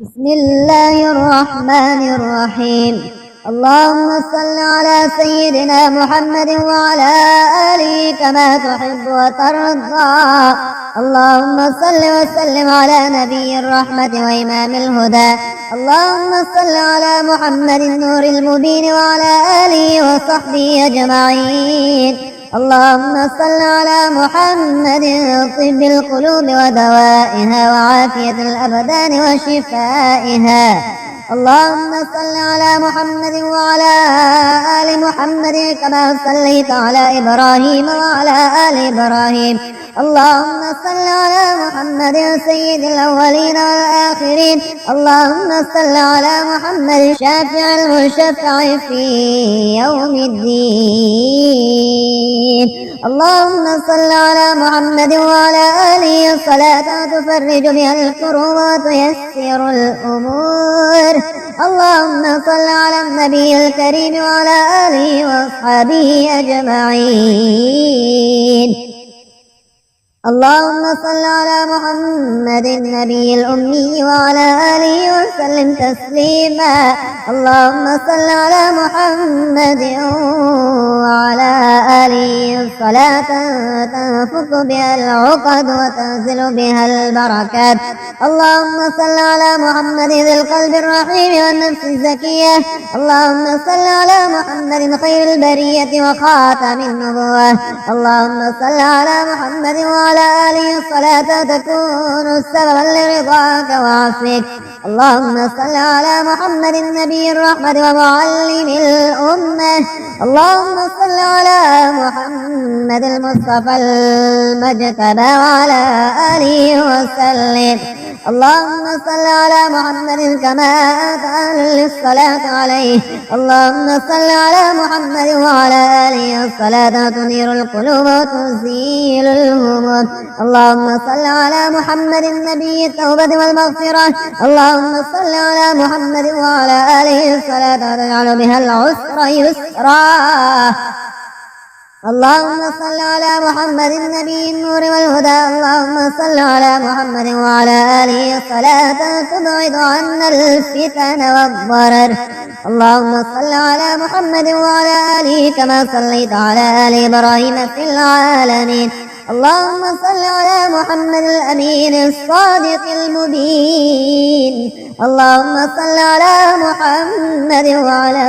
بسم الله الرحمن الرحيم. اللهم صل على سيدنا محمد وعلى آله كما تحب وترضى. اللهم صل وسلم على نبي الرحمة وإمام الهدى. اللهم صل على محمد النور المبين وعلى آله وصحبه أجمعين. اللهم صل على محمد طب القلوب ودوائها وعافية الأبدان وشفائها. اللهم صل على محمد وعلى آل محمد كما صليت على إبراهيم وعلى آل إبراهيم. اللهم صل على محمد سيد الأولين والآخرين. اللهم صل على محمد الشافع المشفع في يوم الدين. اللهم صل على محمد وعلى آله الصلاة تفرج بها الكروب وتيسر الأمور. اللهم صل على النبي الكريم وعلى آله وأصحابه أجمعين. اللهم صل على محمد النبي الأمي وعلى آله وسلم تسليما. اللهم صل على محمد وعلى آله صلاة تنفك بها العقد وتنزل بها البركات. اللهم صل على محمد ذي القلب الرحيم والنفس الزكية. اللهم صل على محمد خير البرية وخاتم النبوة. اللهم صل على محمد وعلى آله الصلاة تكون سببا لرضاك وعفوك. اللهم صل على محمد النبي الرحمة ومعلم الأمة. اللهم صل على محمد المصطفى المجتبى وعلى آله وسلم. اللهم صل على محمد كما أتى للصلاة عليه. اللهم صل على محمد وعلى آله الصلاة تنير القلوب وتزيل الهموم. اللهم صل على محمد النبي التوبة والمغفرة. اللهم صل على محمد وعلى آله الصلاة تجعل بها العسر يسرا. اللهم صل على محمد النبي النور والهدى. اللهم صل على محمد وعلى آله الصلاة تبعد عنا الفتن والضرر. اللهم صل على محمد وعلى آله كما صليت على آل إبراهيم في العالمين. اللهم صل على محمد الأمين الصادق المبين. اللهم صل على محمد وعلى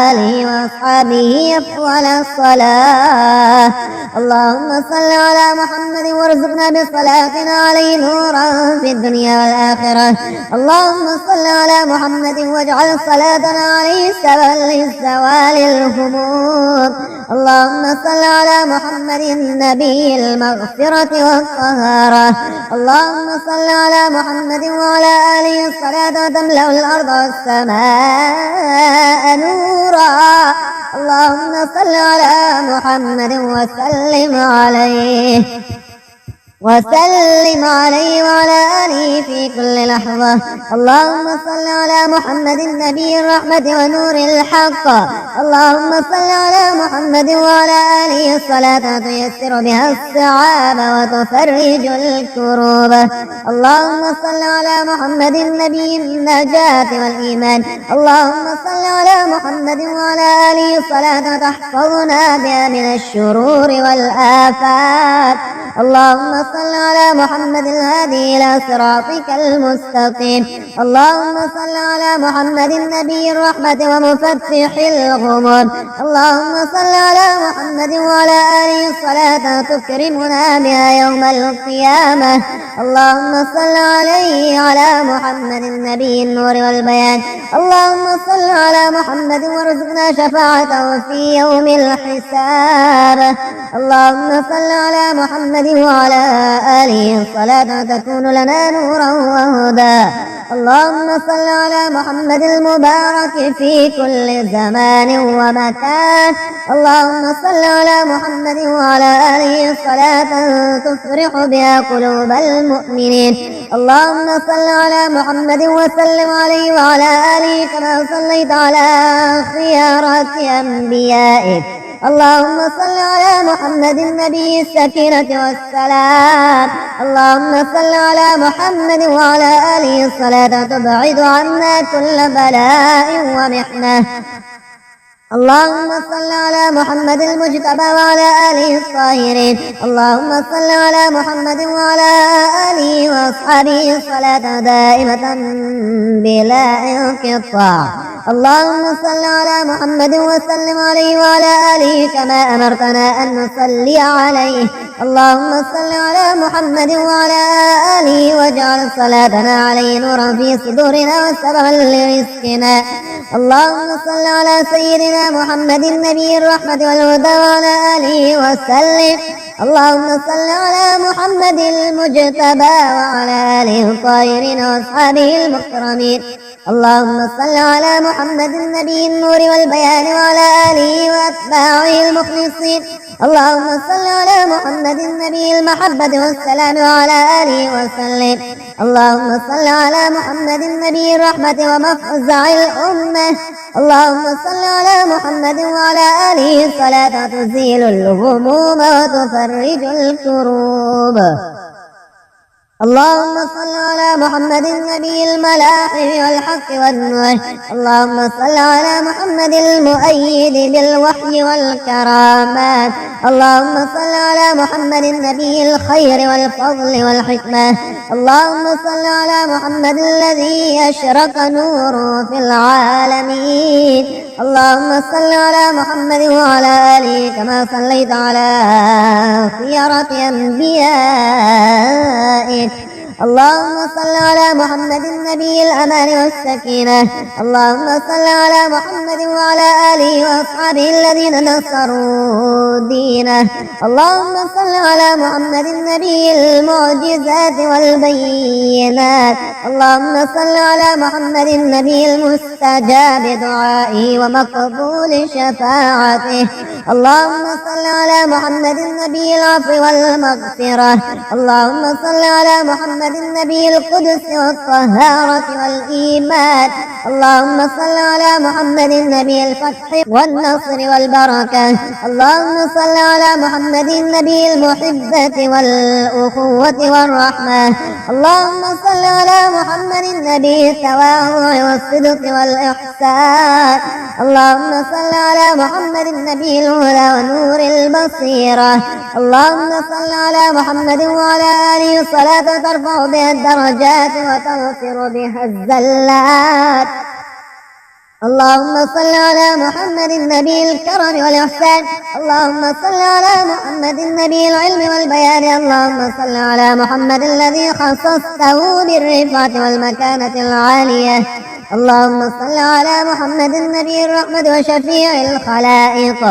آله وأصحابه أفضل الصلاة. اللهم صل على محمد وارزقنا بصلاتنا عليه نورا في الدنيا والآخرة. اللهم صل على محمد واجعل صلاتنا عليه سببا لزوال الهموم. اللهم صل على محمد النبي المغفرة والطهارة. اللهم صل على محمد وعلى آله الصلاة تملأ الأرض والسماء نورا. اللهم صل على محمد وسلم عليه وعلى آله في كل لحظة. اللهم صل على محمد النبي الرحمة ونور الحق. اللهم صل على محمد وعلى آله الصلاة تيسر بها الصعاب وتفرج الكروب. اللهم صل على محمد النبي النجاة والإيمان. اللهم صل على محمد وعلى آله الصلاة تحفظنا بها من الشرور والآفات. اللهم صل على محمد الهادي إلى صراطك المستقيم. اللهم صل على محمد النبي الرحمة ومفتح الغمور. اللهم صل على محمد وعلى آله الصلاة تكرمنا بها يوم القيامة. اللهم صل عليه على محمد النبي النور والبيان. اللهم صل على محمد وارزقنا شفاعته في يوم الحساب. اللهم صل على محمد وعلى آله الصلاة تكون لنا نورا وهدى. اللهم صل على محمد المبارك في كل زمان ومكان. اللهم صل على محمد وعلى آله الصلاة تفرح بها قلوب المؤمنين. اللهم صل على محمد وسلم عليه وعلى آله كما صليت على خيارات أنبيائك اللهم صل على محمد النبي السكينة والسلام. اللهم صل على محمد وعلى آله الصلاة تبعد عنا كل بلاء ومحنة. اللهم صل على محمد المجتبى وعلى آله الطاهرين. اللهم صل على محمد وعلى آله وأصحابه الصلاة دائمة بلا انقطاع. اللهم صل على محمد وسلم عليه وعلى آله كما أمرتنا أن نصلي عليه. اللهم صل على محمد وعلى آله واجعل صلاتنا عليه نورا في صدورنا وسببا لرزقنا. اللهم صل على سيدنا محمد النبي الرحمة والهدى وعلى آله وسلم. اللهم صل على محمد المجتبى وعلى آله الطاهرين وأصحابه المكرمين. اللهم صل على محمد النبي النور والبيان وعلى آله وأتباعه المخلصين. اللهم صل على محمد النبي المحبة والسلام وعلى آله وسلم. اللهم صل على محمد النبي الرحمة ومفزع الأمة. اللهم صل على محمد وعلى آله صلاة تزيل الهموم وتفرج الكروب. اللهم صل على محمد النبي الملاحم والحق والنور. اللهم صل على محمد المؤيد بالوحي والكرامات. اللهم صل على محمد النبي الخير والفضل والحكمة. اللهم صل على محمد الذي أشرق نوره في العالمين. اللهم صل على محمد وعلى آله كما صليت على خيرة أنبيائك. اللهم صل على محمد النبي الأمان والسكينة. اللهم صل على محمد وعلى آله وأصحابه الذين نصروا دينه. اللهم صل على محمد النبي المعجزات والبينات. اللهم صل على محمد النبي المستجاب دعائه ومقبول شفاعته. اللهم صل على محمد النبي العفو والمغفرة. اللهم صل على محمد النبي القدس والطهارة والإيمان. اللهم صل على محمد النبي الفتح والنصر والبركة. اللهم صل على محمد النبي المحبة والأخوة والرحمة. اللهم صل على محمد النبي التواضع والصدق والإحسان. اللهم صل على محمد النبي الهدى ونور البصيرة. اللهم صل على محمد وعلى آله الصلاة ترفع بها الدرجات وتغفر بها الزلات. اللهم صل على محمد النبي الكرم والإحسان. اللهم صل على محمد النبي العلم والبيان. اللهم صل على محمد الذي خصصته بالرفعة والمكانة العالية. اللهم صل على محمد النبي الرحمة وشفيع الخلائق.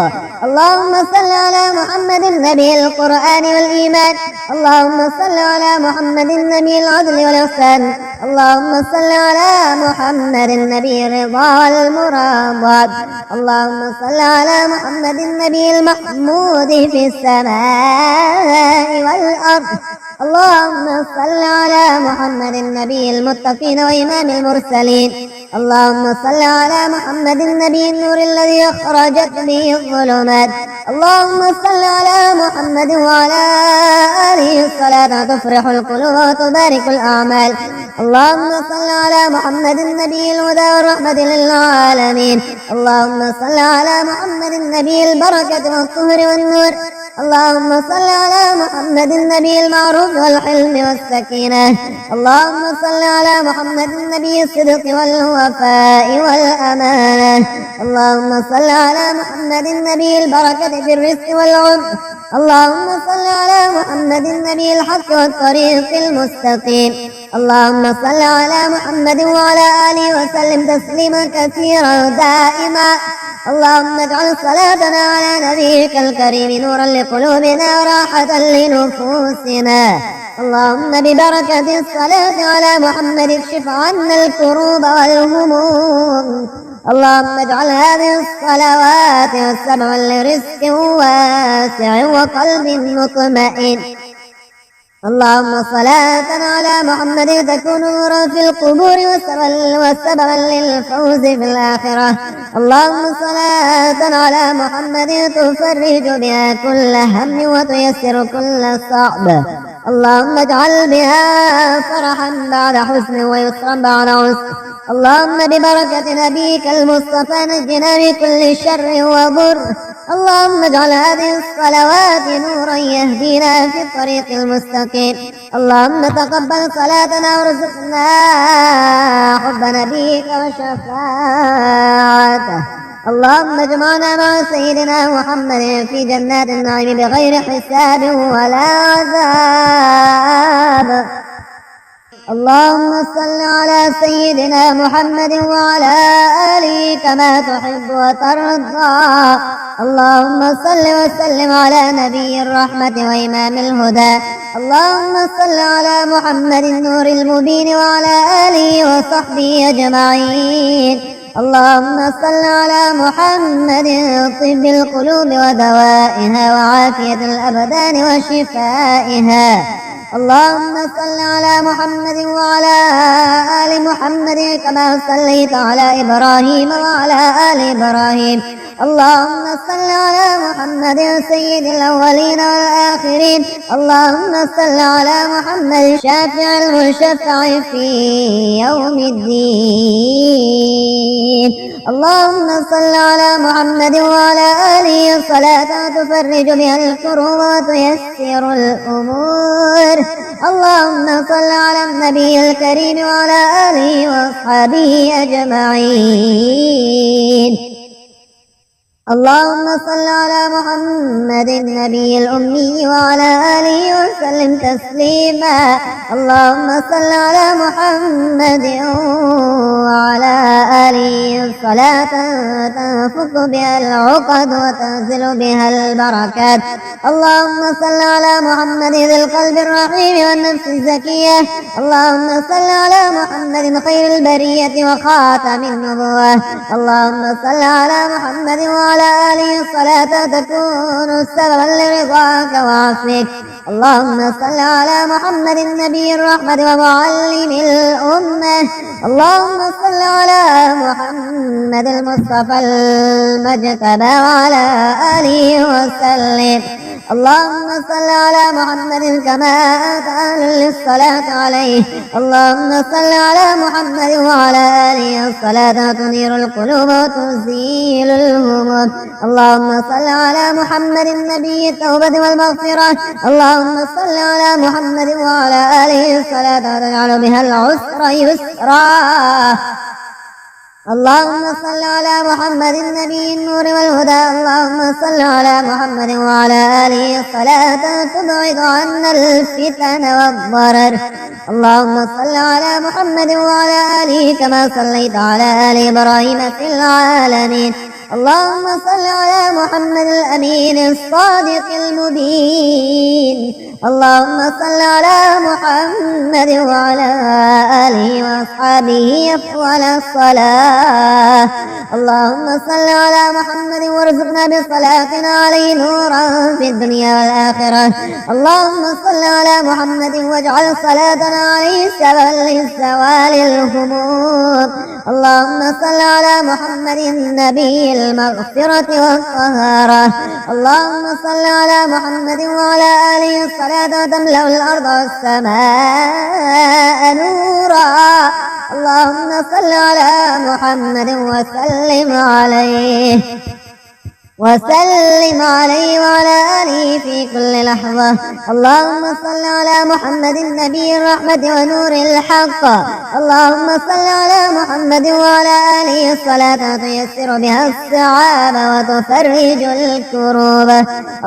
اللهم صل على محمد النبي القرآن والإيمان. اللهم صل على محمد النبي العدل والإحسان. اللهم صل على محمد النبي الرضا والمراد. اللهم صل على محمد النبي المحمود في السماء والأرض. اللهم صل على محمد النبي المتقين وإمام المرسلين. اللهم صل على محمد النبي النور الذي أخرجت به الظلمات. اللهم صل على محمد وعلى آله الصلاة تفرح القلوب وتبارك الأعمال. اللهم صل على محمد النبي الهدى والرحمة للعالمين. اللهم صل على محمد النبي البركة والطهر والنور. اللهم صل على محمد النبي المعروف والحلم والسكينة. اللهم صل على محمد النبي الصدق والوفاء والأمانة. اللهم صل على محمد النبي البركة في الرزق والعمر. اللهم صل على محمد النبي الحق والطريق المستقيم. اللهم صل على محمد وعلى آله وسلم تسليما كثيرا دائما. اللهم اجعل صلاتنا على نبيك الكريم نورا لقلوبنا وراحة لنفوسنا. اللهم ببركة الصلاة على محمد اكشف عنا الكروب والهموم. اللهم اجعل هذه الصلوات والسبع لرزق واسع وقلب مطمئن. اللهم صلاة على محمد تكون نورا في القبور وسببا للفوز في الآخرة. اللهم صلاة على محمد تفرج بها كل هم وتيسر كل صعب. اللهم اجعل بها فرحا بعد حزن ويسرا بعد عسر. اللهم ببركة نبيك المصطفى نجنا من كل شر وضر. اللهم اجعل هذه الصلوات نورا يهدينا في الطريق المستقيم. اللهم تقبل صلاتنا وارزقنا حب نبيك وشفاعته. اللهم اجمعنا مع سيدنا محمد في جنات النعيم بغير حساب ولا عذاب. اللهم صل على سيدنا محمد وعلى آله كما تحب وترضى. اللهم صل وسلم على نبي الرحمة وإمام الهدى. اللهم صل على محمد النور المبين وعلى آله وصحبه أجمعين. اللهم صل على محمد طب القلوب ودوائها وعافية الأبدان وشفائها. اللهم صل على محمد وعلى آل محمد كما صليت على إبراهيم وعلى آل إبراهيم. اللهم صل على محمد سيد الأولين والآخرين. اللهم صل على محمد الشافع المشفع في يوم الدين. اللهم صل على محمد وعلى آله صلاة تفرج بها الكروب وتيسر الأمور. اللهم صل على النبي الكريم وعلى آله وأصحابه أجمعين. اللهم صل على محمد النبي الأمي وعلى آله وسلم تسليما. اللهم صل على محمد وعلى آله صلاة تنفك بها العقد وتنزل بها البركات. اللهم صل على محمد ذي القلب الرحيم والنفس الزكية. اللهم صل على محمد خير البرية وخاتم النبوة. اللهم صل على محمد وعلى آله صلاة تكون سببا لرضاك وعفوك. اللهم صل على محمد النبي الرحمة ومعلم الأمة. اللهم صل على محمد المصطفى المجتبى وعلى آله وسلم. اللهم صل على محمد كما أنت أهل للصلاة عليه. اللهم صل على محمد وعلى آله الصلاة تنير القلوب وتزيل الهموم. اللهم صل على محمد النبي التوبة والمغفرة. اللهم صل على محمد وعلى آله الصلاة تجعل بها العسر يسرا. اللهم صل على محمد النبي النور والهدى. اللهم صل على محمد وعلى آله صلاة تبعد عنا الفتن والضرر. اللهم صل على محمد وعلى آله كما صليت على آل إبراهيم في العالمين. اللهم صل على محمد الأمين الصادق المبين. اللهم صل على محمد وعلى آله وأصحابه أفضل الصلاة. اللهم صل على محمد وارزقنا بصلاتنا عليه نورا في الدنيا والآخرة. اللهم صل على محمد واجعل صلاتنا عليه سببا للزوال الهموم. اللهم صل على محمد النبي المغفرة والطهارة. اللهم صل على محمد وعلى آله الصلاة تملأ الأرض والسماء نورا. اللهم صل على محمد وسلم عليه وعلى آله في كل لحظة. اللهم صل على محمد النبي الرحمة ونور الحق. اللهم صل على محمد وعلى آله الصلاة تيسر بها الصعاب وتفرج الكروب.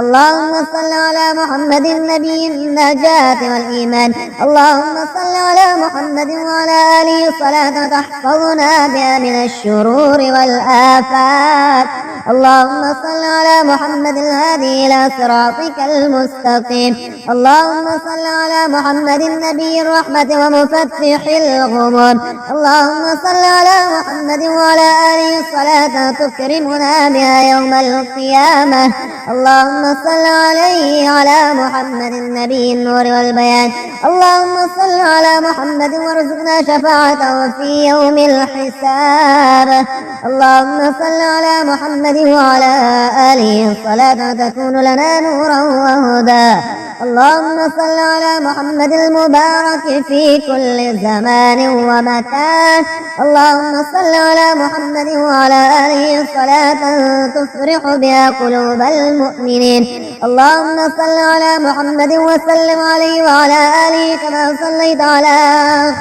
اللهم صل على محمد النبي النجاة والإيمان. اللهم صل على محمد وعلى آله الصلاة تحفظنا بها من الشرور والآفات. اللهم صل على محمد الهادي إلى صراطك المستقيم. اللهم صل على محمد النبي الرحمة ومفتح الغمور. اللهم صل على محمد وعلى آله صلاة تكرمنا بها يوم القيامة. اللهم صل عليه على محمد النبي النور والبيان. اللهم صل على محمد وارزقنا شفاعته في يوم الحساب. اللهم صل على محمد وعلى آله الصلاة تكون لنا نورا وهدى. اللهم صل على محمد المبارك في كل زمان ومكان. اللهم صل على محمد وعلى آله صلاة تفرح بها قلوب المؤمنين. اللهم صل على محمد وسلم عليه وعلى آله كما صليت على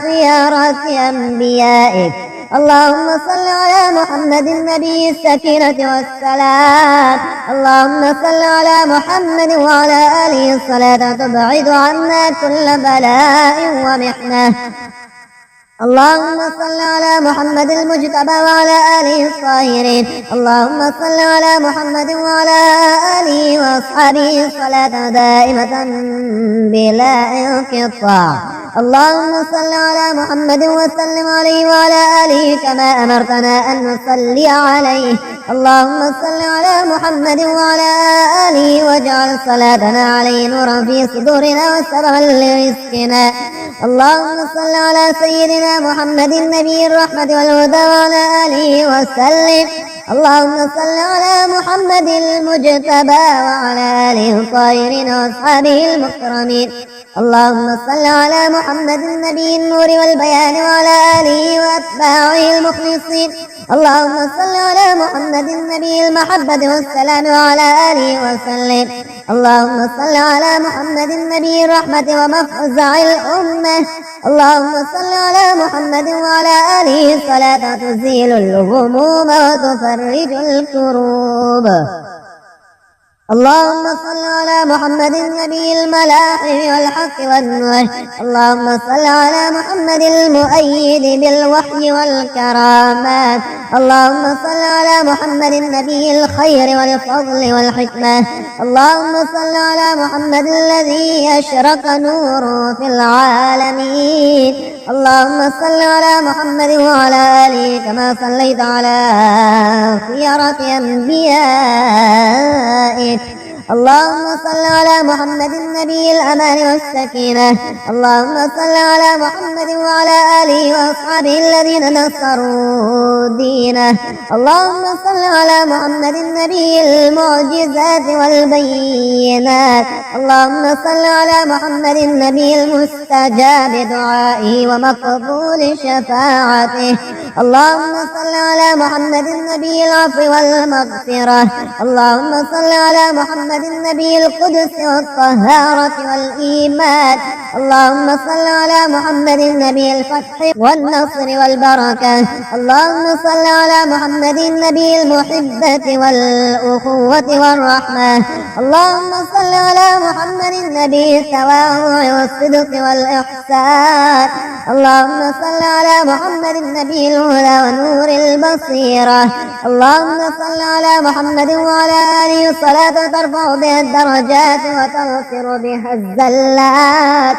خيارات أنبيائك. اللهم صل على محمد النبي السكينة والسلام. اللهم صل على محمد وعلى آله الصلاة تبعد عنا كل بلاء ومحنة. اللهم صل على محمد المجتبى وعلى آله الطاهرين. اللهم صل على محمد وعلى آله وأصحابه صلاة دائمة بلا انقطاع. اللهم صل على محمد وسلم عليه وعلى آله كما أمرتنا أن نصلي عليه. اللهم صل على محمد وعلى آله واجعل صلاتنا عليه نورا في صدورنا وسببا لرزقنا. اللهم صل على سيدنا محمد النبي الرحمة والهدى وعلى آله وسلم. اللهم صل على محمد المجتبى وعلى آله الطاهرين وأصحابه المكرمين. اللهم صل على محمد النبي النور والبيان وعلى آله وأتباعه المخلصين. اللهم صل على محمد النبي المحبة والسلام وعلى آله وسلم. اللهم صل على محمد النبي الرحمة ومفزع الأمة. اللهم صل على محمد وعلى آله صلاة تزيل الغموم وتفرج الكروب. اللهم صل على محمد النبي الملاحم والحق والنور. اللهم صل على محمد المؤيد بالوحي والكرامات. اللهم صل على محمد النبي الخير والفضل والحكمة. اللهم صل على محمد الذي أشرق نوره في العالمين. اللهم صل على محمد وعلى آله كما صليت على خيرة أنبيائك. اللهم صل على محمد النبي الأمان والسكينة. اللهم صل على محمد وعلى آله وأصحابه الذين نصروا دينه. اللهم صل على محمد النبي المعجزات والبينات. اللهم صل على محمد النبي المستجاب دعائه ومقبول شفاعته. اللهم صل على محمد النبي العفو والمغفرة. اللهم صل على محمد النبي القدس والطهارة والإيمان. اللهم صل على محمد النبي الفتح والنصر والبركة. اللهم صل على محمد النبي المحبة والأخوة والرحمة. اللهم صل على محمد النبي التواضع والصدق والإحسان. اللهم صل على محمد النبي الهدى ونور البصيرة. اللهم صل على محمد وعلى آله الصلاة ترفع بها الدرجات وتغفر بها الزلات.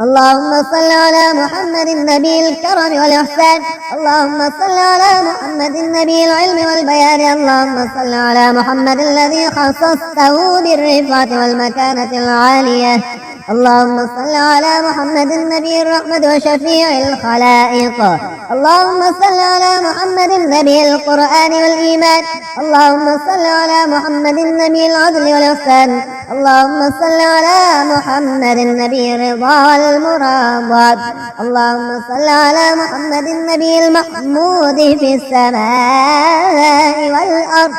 اللهم صل على محمد النبي الكرم والإحسان. اللهم صل على محمد النبي العلم والبيان. اللهم صل على محمد الذي خصصته بالرفعة والمكانة العالية. اللهم صل على محمد النبي الرحمة وشفيع الخلائق. اللهم صل على محمد النبي القرآن والإيمان. اللهم صل على محمد النبي العدل والإحسان. اللهم صل على محمد النبي الرضا والمراد. اللهم صل على محمد النبي المحمود في السماء والأرض.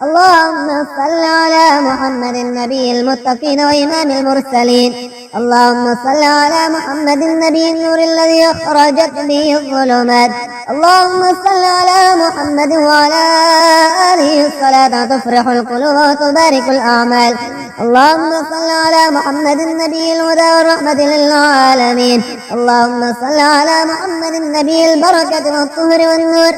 اللهم صل على محمد النبي المتقين وإمام المرسلين. اللهم صل على محمد النبي النور الذي أخرجت به الظلمات. اللهم صل على محمد وعلى آله الصلاة تفرح القلوب وتبارك الأعمال. اللهم صل على محمد النبي الهدى والرحمة للعالمين. اللهم صل على محمد النبي البركة والطهر والنور.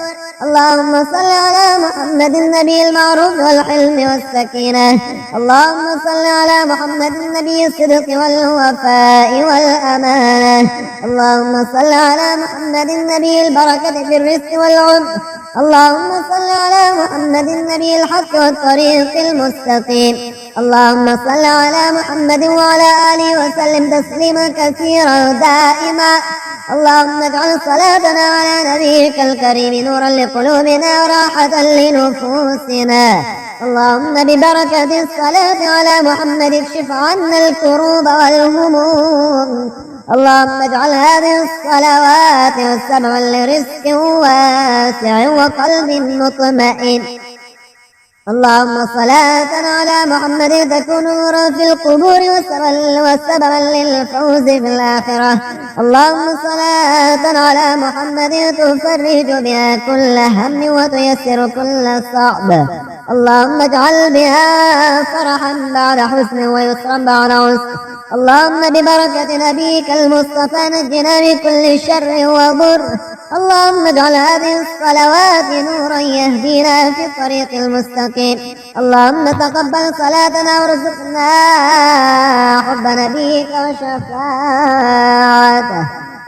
اللهم صل على محمد النبي المعروف والحلم والسكينة. اللهم صل على محمد النبي الصدق والوفاء والأمانة. اللهم صل على محمد النبي البركة في الرزق والعمر. اللهم صل على محمد النبي الحق والطريق المستقيم. اللهم صل على محمد وعلى آله وسلم تسليما كثيرا دائما. اللهم اجعل صلاتنا على نبيك الكريم نورا لقلوبنا وراحة لنفوسنا. اللهم ببركة الصلاة على محمد اكشف عنا الكروب والهموم. اللهم اجعل هذه الصلوات والسبع لرزق واسع وقلب مطمئن. اللهم صلاة على محمد تكون نورا في القبور وسببا للفوز في الآخرة. اللهم صلاة على محمد تفرج بها كل هم وتيسر كل صعب. اللهم اجعل بها فرحا بعد حزن ويسرا بعد عسر. اللهم ببركة نبيك المصطفى نجنا من كل شر وضر. اللهم اجعل هذه الصلوات نورا يهدينا في الطريق المستقيم. اللهم تقبل صلاتنا وارزقنا حب نبيك وشفاعته.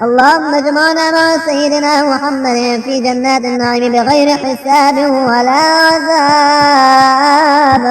اللهم اجمعنا مع سيدنا محمد في جنات النعيم بغير حساب ولا عذاب.